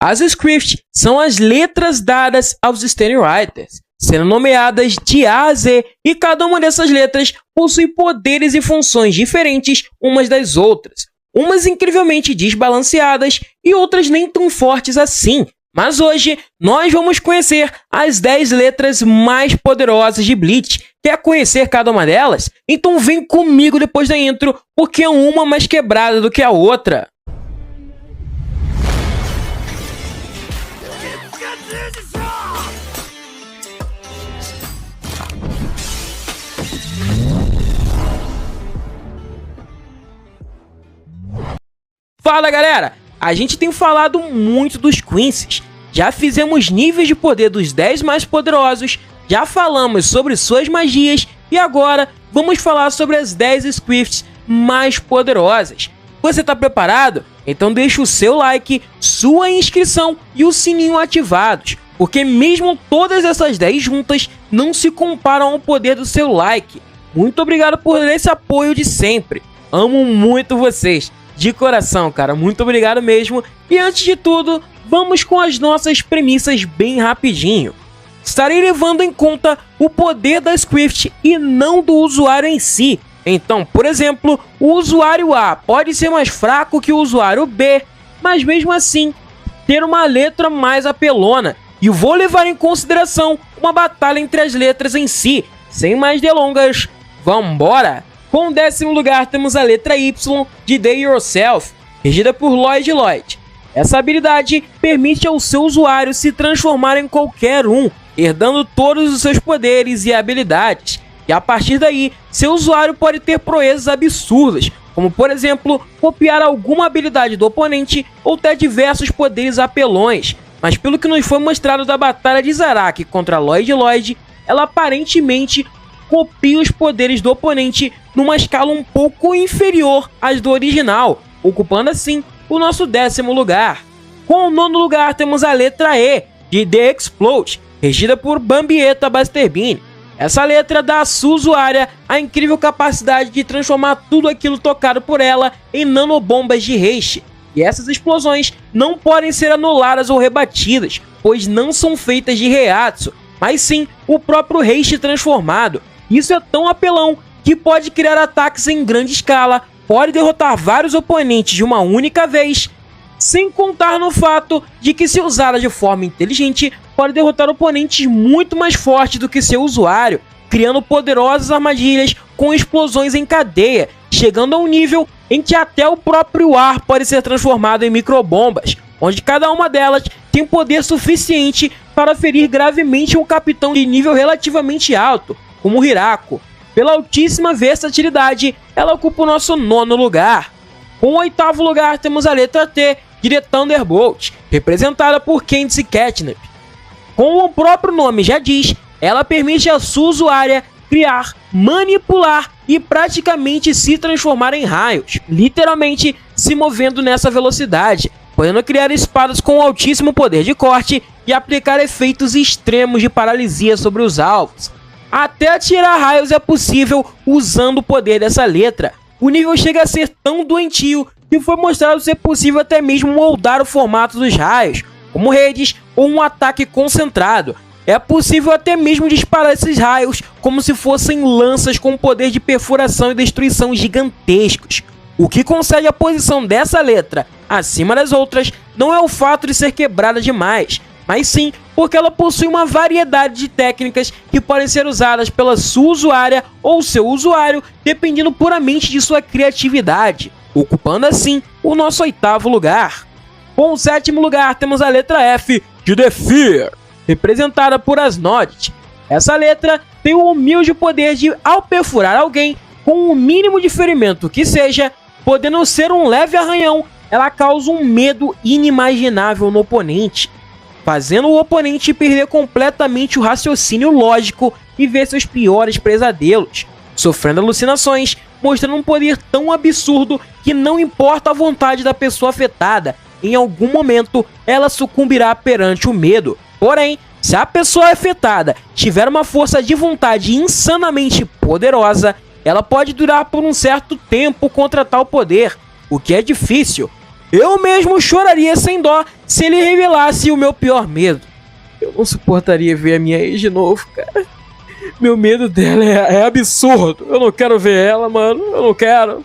As scripts são as letras dadas aos Stand Writers, sendo nomeadas de A a Z, e cada uma dessas letras possui poderes e funções diferentes umas das outras, umas incrivelmente desbalanceadas e outras nem tão fortes assim. Mas hoje nós vamos conhecer as 10 letras mais poderosas de Bleach. Quer conhecer cada uma delas? Então vem comigo depois da intro, porque é uma mais quebrada do que a outra. Fala galera, a gente tem falado muito dos Quincy's, já fizemos níveis de poder dos 10 mais poderosos, já falamos sobre suas magias e agora vamos falar sobre as 10 scripts mais poderosas. Você tá preparado? Então deixa o seu like, sua inscrição e o sininho ativados, porque mesmo todas essas 10 juntas não se comparam ao poder do seu like. Muito obrigado por esse apoio de sempre, amo muito vocês. De coração, cara, muito obrigado mesmo. E antes de tudo, vamos com as nossas premissas bem rapidinho. Estarei levando em conta o poder da script e não do usuário em si. Então, por exemplo, o usuário A pode ser mais fraco que o usuário B, mas mesmo assim, ter uma letra mais apelona. E vou levar em consideração uma batalha entre as letras em si. Sem mais delongas, vambora! Com o 10º lugar temos a letra Y de Day Yourself, regida por Lloyd. Essa habilidade permite ao seu usuário se transformar em qualquer um, herdando todos os seus poderes e habilidades. E a partir daí, seu usuário pode ter proezas absurdas, como por exemplo, copiar alguma habilidade do oponente ou ter diversos poderes apelões. Mas pelo que nos foi mostrado da batalha de Zaraki contra Lloyd, ela aparentemente copia os poderes do oponente numa escala um pouco inferior às do original, ocupando assim o nosso 10º lugar. Com o 9º lugar temos a letra E, de The Explode, regida por Bambietta Buster Bean. Essa letra dá à sua usuária a incrível capacidade de transformar tudo aquilo tocado por ela em nanobombas de haste. E essas explosões não podem ser anuladas ou rebatidas, pois não são feitas de Reiatsu, mas sim o próprio haste transformado. Isso é tão apelão que pode criar ataques em grande escala, pode derrotar vários oponentes de uma única vez, sem contar no fato de que, se usada de forma inteligente, pode derrotar oponentes muito mais fortes do que seu usuário, criando poderosas armadilhas com explosões em cadeia, chegando a um nível em que até o próprio ar pode ser transformado em microbombas, onde cada uma delas tem poder suficiente para ferir gravemente um capitão de nível relativamente alto, como Hirako. Pela altíssima versatilidade, ela ocupa o nosso 9º lugar. Com o 8º lugar temos a letra T, de The Thunderbolt, representada por Candice Catnip. Como o próprio nome já diz, ela permite à sua usuária criar, manipular e praticamente se transformar em raios, literalmente se movendo nessa velocidade, podendo criar espadas com altíssimo poder de corte e aplicar efeitos extremos de paralisia sobre os alvos. Até atirar raios é possível usando o poder dessa letra. O nível chega a ser tão doentio que foi mostrado ser possível até mesmo moldar o formato dos raios, como redes ou um ataque concentrado. É possível até mesmo disparar esses raios como se fossem lanças com poder de perfuração e destruição gigantescos. O que concede a posição dessa letra acima das outras não é o fato de ser quebrada demais, mas sim porque ela possui uma variedade de técnicas que podem ser usadas pela sua usuária ou seu usuário, dependendo puramente de sua criatividade, ocupando assim o nosso 8º lugar. Com o 7º lugar temos a letra F de The Fear, representada por Asnodit. Essa letra tem o humilde poder de, ao perfurar alguém com o mínimo de ferimento que seja, podendo ser um leve arranhão, ela causa um medo inimaginável no oponente, fazendo o oponente perder completamente o raciocínio lógico e ver seus piores pesadelos, sofrendo alucinações, mostrando um poder tão absurdo que não importa a vontade da pessoa afetada, em algum momento ela sucumbirá perante o medo. Porém, se a pessoa afetada tiver uma força de vontade insanamente poderosa, ela pode durar por um certo tempo contra tal poder, o que é difícil. Eu mesmo choraria sem dó se ele revelasse o meu pior medo. Eu não suportaria ver a minha ex de novo, cara. Meu medo dela é absurdo. Eu não quero ver ela, mano. Eu não quero.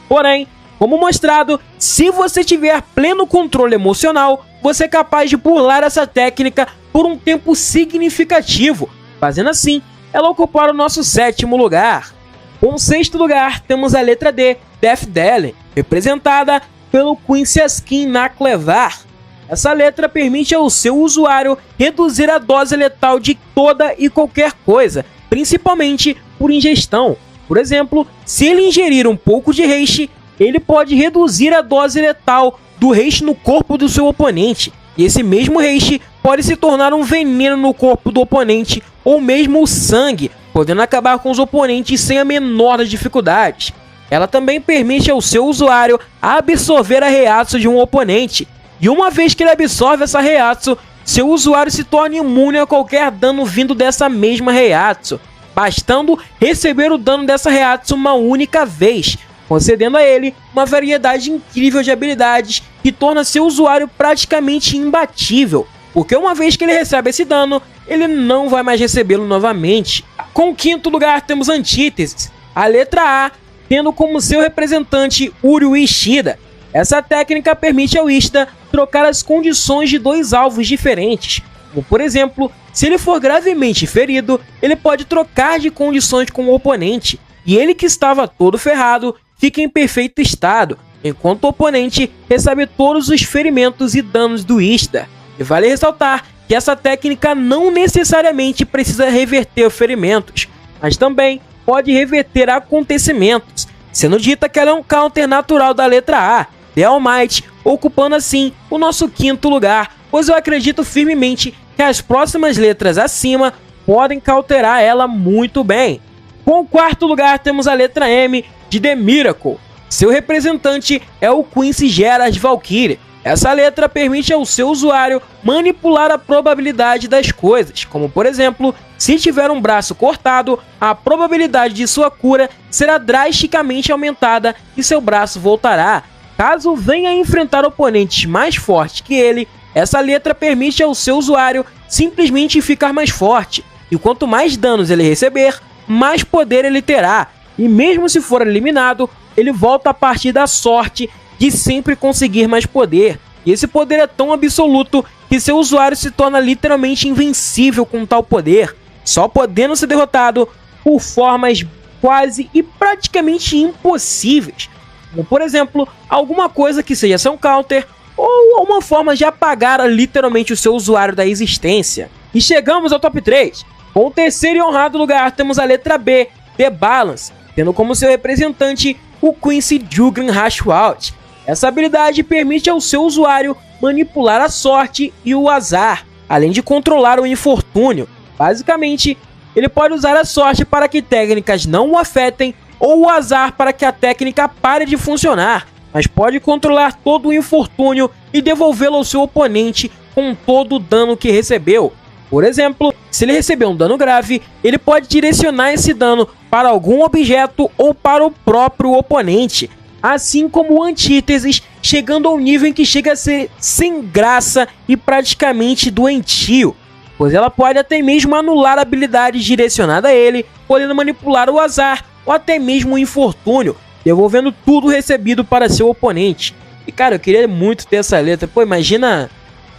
Porém, como mostrado, se você tiver pleno controle emocional, você é capaz de burlar essa técnica por um tempo significativo. Fazendo assim, ela ocupar o nosso 7º lugar. Com o 6º lugar, temos a letra D, Death Dealing, representada pelo Quincy Askin Naklevar. Essa letra permite ao seu usuário reduzir a dose letal de toda e qualquer coisa, principalmente por ingestão. Por exemplo, se ele ingerir um pouco de haste, ele pode reduzir a dose letal do haste no corpo do seu oponente. E esse mesmo haste pode se tornar um veneno no corpo do oponente ou mesmo o sangue, podendo acabar com os oponentes sem a menor das dificuldades. Ela também permite ao seu usuário absorver a Reiatsu de um oponente. E uma vez que ele absorve essa Reiatsu, seu usuário se torna imune a qualquer dano vindo dessa mesma Reiatsu, bastando receber o dano dessa Reiatsu uma única vez, concedendo a ele uma variedade incrível de habilidades que torna seu usuário praticamente imbatível, porque uma vez que ele recebe esse dano, ele não vai mais recebê-lo novamente. Com o 5º lugar temos Antíteses, a letra A, tendo como seu representante Uryu Ishida. Essa técnica permite ao Ishida trocar as condições de 2 alvos diferentes, como por exemplo, se ele for gravemente ferido, ele pode trocar de condições com o oponente, e ele que estava todo ferrado fica em perfeito estado, enquanto o oponente recebe todos os ferimentos e danos do Ishida. E vale ressaltar que essa técnica não necessariamente precisa reverter ferimentos, mas também pode reverter acontecimentos, sendo dita que ela é um counter natural da letra A, The All Might, ocupando assim o nosso 5º lugar, pois eu acredito firmemente que as próximas letras acima podem counterar ela muito bem. Com o 4º lugar temos a letra M de The Miracle. Seu representante é o Quincy Gerard Valkyrie. Essa letra permite ao seu usuário manipular a probabilidade das coisas, como por exemplo, se tiver um braço cortado, a probabilidade de sua cura será drasticamente aumentada e seu braço voltará. Caso venha a enfrentar oponentes mais fortes que ele, essa letra permite ao seu usuário simplesmente ficar mais forte, e quanto mais danos ele receber, mais poder ele terá, e mesmo se for eliminado, ele volta a partir da sorte de sempre conseguir mais poder, e esse poder é tão absoluto que seu usuário se torna literalmente invencível com tal poder, só podendo ser derrotado por formas quase e praticamente impossíveis, como por exemplo, alguma coisa que seja seu counter, ou uma forma de apagar literalmente o seu usuário da existência. E chegamos ao top 3. Com o 3º e honrado lugar temos a letra B, The Balance, tendo como seu representante o Quincy Jugan Rashwalt. Essa habilidade permite ao seu usuário manipular a sorte e o azar, além de controlar o infortúnio. Basicamente, ele pode usar a sorte para que técnicas não o afetem ou o azar para que a técnica pare de funcionar, mas pode controlar todo o infortúnio e devolvê-lo ao seu oponente com todo o dano que recebeu. Por exemplo, se ele receber um dano grave, ele pode direcionar esse dano para algum objeto ou para o próprio oponente, assim como o Antíteses, chegando ao nível em que chega a ser sem graça e praticamente doentio, pois ela pode até mesmo anular habilidades direcionadas a ele, podendo manipular o azar ou até mesmo o infortúnio, devolvendo tudo recebido para seu oponente. E cara, eu queria muito ter essa letra. Pô, imagina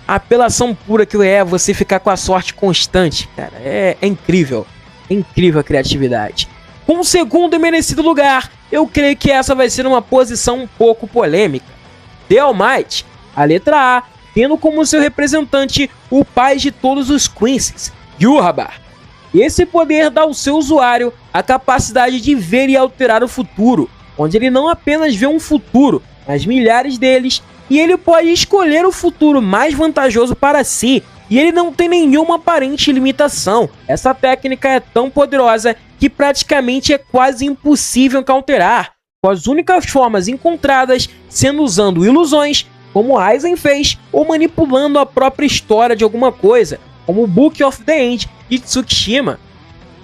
a apelação pura que é você ficar com a sorte constante, cara. É incrível. É incrível a criatividade. Com o 2º e merecido lugar, eu creio que essa vai ser uma posição um pouco polêmica. The All Might, a letra A, tendo como seu representante o pai de todos os Quincy's, Yhwach. Esse poder dá ao seu usuário a capacidade de ver e alterar o futuro, onde ele não apenas vê um futuro, mas milhares deles, e ele pode escolher o futuro mais vantajoso para si, e ele não tem nenhuma aparente limitação. Essa técnica é tão poderosa que praticamente é quase impossível counterar, com as únicas formas encontradas sendo usando ilusões, como Aizen fez, ou manipulando a própria história de alguma coisa, como o Book of the End de Tsukishima.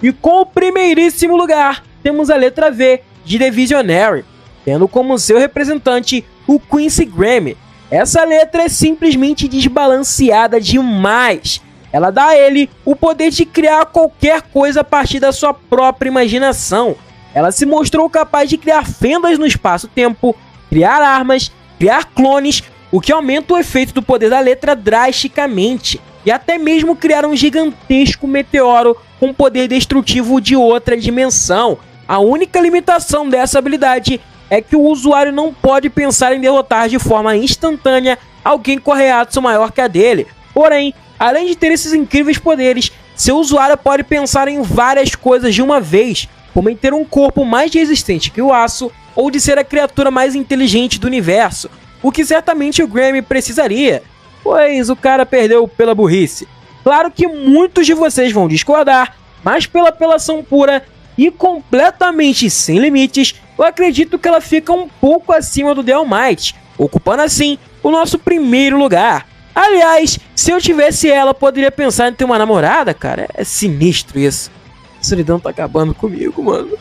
E com o primeiríssimo lugar, temos a letra V de The Visionary, tendo como seu representante o Quincy Graham. Essa letra é simplesmente desbalanceada demais. Ela dá a ele o poder de criar qualquer coisa a partir da sua própria imaginação. Ela se mostrou capaz de criar fendas no espaço-tempo, criar armas, criar clones, o que aumenta o efeito do poder da letra drasticamente, e até mesmo criar um gigantesco meteoro com poder destrutivo de outra dimensão. A única limitação dessa habilidade é que o usuário não pode pensar em derrotar de forma instantânea alguém com reação maior que a dele. Porém, além de ter esses incríveis poderes, seu usuário pode pensar em várias coisas de uma vez, como em ter um corpo mais resistente que o aço, ou de ser a criatura mais inteligente do universo, o que certamente o Grammy precisaria, pois o cara perdeu pela burrice. Claro que muitos de vocês vão discordar, mas pela apelação pura e completamente sem limites, eu acredito que ela fica um pouco acima do The All Might, ocupando assim o nosso primeiro lugar. Aliás, se eu tivesse ela, poderia pensar em ter uma namorada, cara. É sinistro isso. A solidão tá acabando comigo, mano.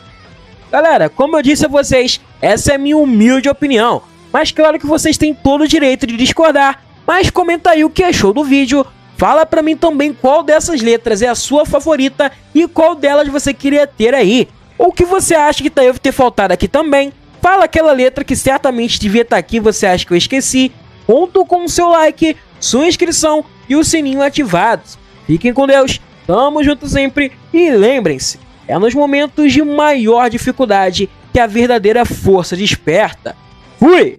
Galera, como eu disse a vocês, essa é a minha humilde opinião. Mas claro que vocês têm todo o direito de discordar. Mas comenta aí o que achou do vídeo. Fala pra mim também qual dessas letras é a sua favorita e qual delas você queria ter aí. Ou o que você acha que deve ter faltado aqui também. Fala aquela letra que certamente devia estar aqui e você acha que eu esqueci. Conto com o seu like, sua inscrição e o sininho ativados. Fiquem com Deus, tamo junto sempre e lembrem-se, é nos momentos de maior dificuldade que a verdadeira força desperta. Fui!